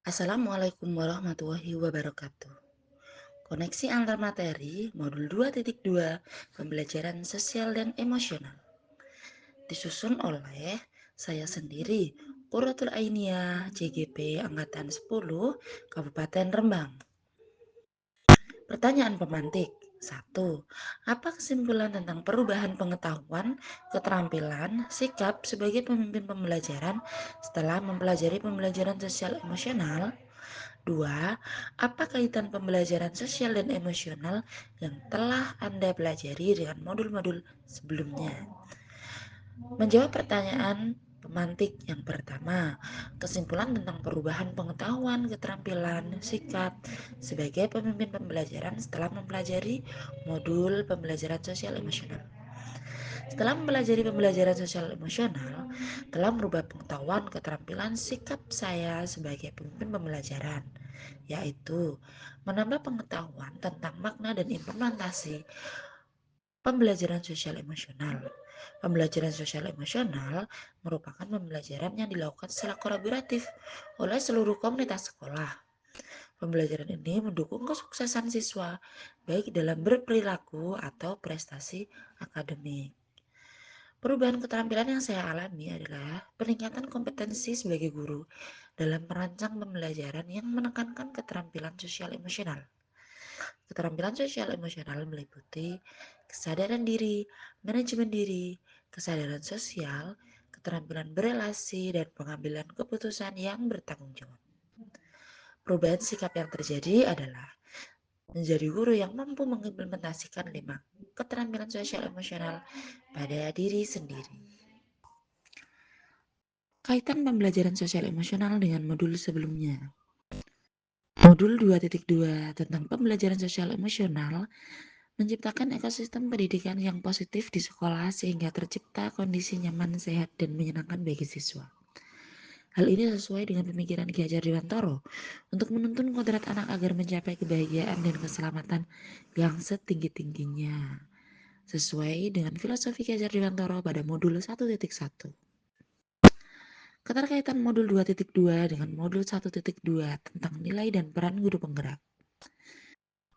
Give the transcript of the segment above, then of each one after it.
Assalamualaikum warahmatullahi wabarakatuh. Koneksi antar materi modul 2.2 pembelajaran sosial dan emosional. Disusun oleh saya sendiri, Qurratul Ainiyah, CGP Angkatan 10, Kabupaten Rembang. Pertanyaan pemantik. 1. Apa kesimpulan tentang perubahan pengetahuan, keterampilan, sikap sebagai pemimpin pembelajaran setelah mempelajari pembelajaran sosial emosional? 2. Apa kaitan pembelajaran sosial dan emosional yang telah Anda pelajari dengan modul-modul sebelumnya? Menjawab pertanyaan pemantik yang pertama, kesimpulan tentang perubahan pengetahuan, keterampilan, sikap sebagai pemimpin pembelajaran setelah mempelajari modul pembelajaran sosial emosional. Setelah mempelajari pembelajaran sosial emosional, telah merubah pengetahuan, keterampilan, sikap saya sebagai pemimpin pembelajaran, yaitu menambah pengetahuan tentang makna dan implementasi pembelajaran sosial emosional. Pembelajaran sosial emosional merupakan pembelajaran yang dilakukan secara kolaboratif oleh seluruh komunitas sekolah. Pembelajaran ini mendukung kesuksesan siswa, baik dalam berperilaku atau prestasi akademik. Perubahan keterampilan yang saya alami adalah peningkatan kompetensi sebagai guru dalam merancang pembelajaran yang menekankan keterampilan sosial emosional. Keterampilan sosial emosional meliputi kesadaran diri, manajemen diri, kesadaran sosial, keterampilan berelasi, dan pengambilan keputusan yang bertanggung jawab. Perubahan sikap yang terjadi adalah menjadi guru yang mampu mengimplementasikan 5 keterampilan sosial emosional pada diri sendiri. Kaitan pembelajaran sosial emosional dengan modul sebelumnya. Modul 2.2 tentang pembelajaran sosial emosional menciptakan ekosistem pendidikan yang positif di sekolah sehingga tercipta kondisi nyaman, sehat, dan menyenangkan bagi siswa. Hal ini sesuai dengan pemikiran Ki Hajar Dewantara untuk menuntun kodrat anak agar mencapai kebahagiaan dan keselamatan yang setinggi-tingginya. Sesuai dengan filosofi Ki Hajar Dewantara pada modul 1.1. Keterkaitan modul 2.2 dengan modul 1.2 tentang nilai dan peran guru penggerak.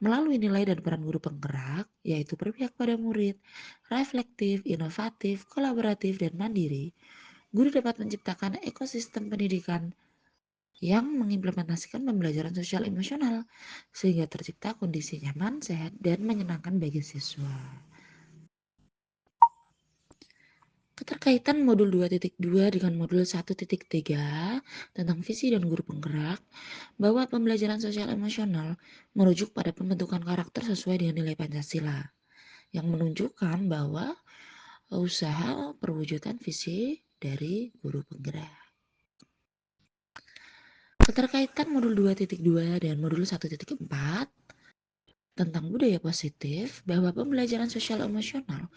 Melalui nilai dan peran guru penggerak, yaitu berpihak pada murid, reflektif, inovatif, kolaboratif, dan mandiri, guru dapat menciptakan ekosistem pendidikan yang mengimplementasikan pembelajaran sosial emosional, sehingga tercipta kondisi nyaman, sehat, dan menyenangkan bagi siswa. Keterkaitan modul 2.2 dengan modul 1.3 tentang visi dan guru penggerak, bahwa pembelajaran sosial emosional merujuk pada pembentukan karakter sesuai dengan nilai Pancasila, yang menunjukkan bahwa usaha perwujudan visi dari guru penggerak. Keterkaitan modul 2.2 dan modul 1.4 tentang budaya positif, bahwa pembelajaran sosial emosional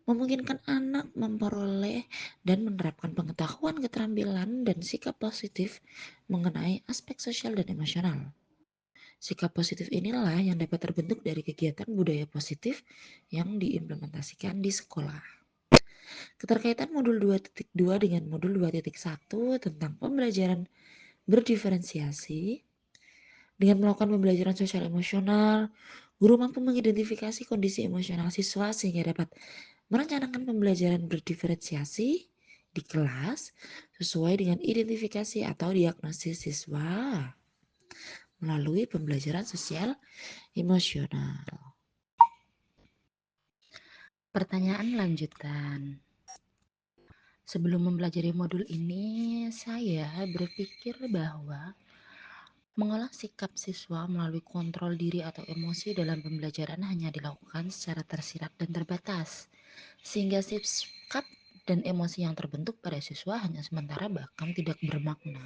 memungkinkan anak memperoleh dan menerapkan pengetahuan, keterampilan, dan sikap positif mengenai aspek sosial dan emosional. Sikap positif inilah yang dapat terbentuk dari kegiatan budaya positif yang diimplementasikan di sekolah. Keterkaitan modul 2.2 dengan modul 2.1 tentang pembelajaran berdiferensiasi. Dengan melakukan pembelajaran sosial emosional, guru mampu mengidentifikasi kondisi emosional siswa sehingga dapat merencanakan pembelajaran berdiferensiasi di kelas sesuai dengan identifikasi atau diagnosis siswa melalui pembelajaran sosial emosional. Pertanyaan lanjutan. Sebelum mempelajari modul ini, saya berpikir bahwa mengolah sikap siswa melalui kontrol diri atau emosi dalam pembelajaran hanya dilakukan secara tersirat dan terbatas, sehingga sikap dan emosi yang terbentuk pada siswa hanya sementara bahkan tidak bermakna.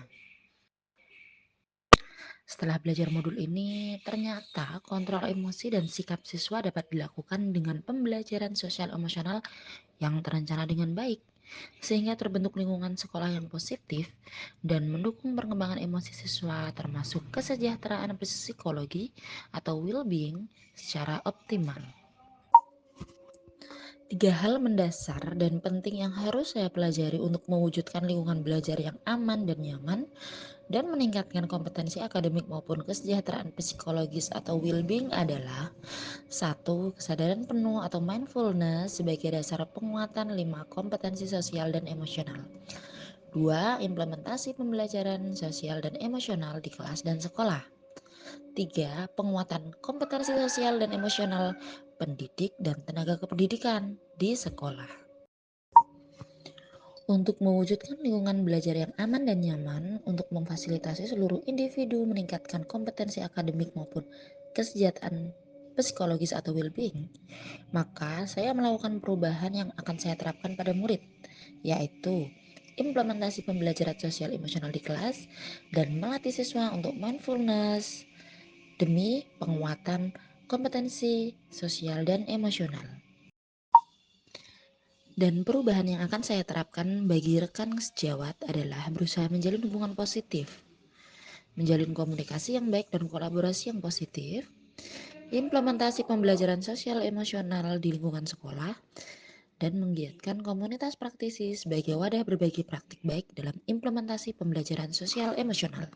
Setelah belajar modul ini, ternyata kontrol emosi dan sikap siswa dapat dilakukan dengan pembelajaran sosial emosional yang terencana dengan baik, sehingga terbentuk lingkungan sekolah yang positif dan mendukung perkembangan emosi siswa termasuk kesejahteraan psikologi atau well-being secara optimal. 3 hal mendasar dan penting yang harus saya pelajari untuk mewujudkan lingkungan belajar yang aman dan nyaman dan meningkatkan kompetensi akademik maupun kesejahteraan psikologis atau well-being adalah: satu, kesadaran penuh atau mindfulness sebagai dasar penguatan 5 kompetensi sosial dan emosional. Dua, implementasi pembelajaran sosial dan emosional di kelas dan sekolah. Tiga, penguatan kompetensi sosial dan emosional pendidik dan tenaga kependidikan di sekolah. Untuk mewujudkan lingkungan belajar yang aman dan nyaman untuk memfasilitasi seluruh individu meningkatkan kompetensi akademik maupun kesejahteraan psikologis atau well-being, maka saya melakukan perubahan yang akan saya terapkan pada murid, yaitu implementasi pembelajaran sosial emosional di kelas dan melatih siswa untuk mindfulness demi penguatan kompetensi sosial dan emosional. Dan perubahan yang akan saya terapkan bagi rekan sejawat adalah berusaha menjalin hubungan positif, menjalin komunikasi yang baik dan kolaborasi yang positif, implementasi pembelajaran sosial emosional di lingkungan sekolah, dan menggiatkan komunitas praktisi sebagai wadah berbagi praktik baik dalam implementasi pembelajaran sosial emosional.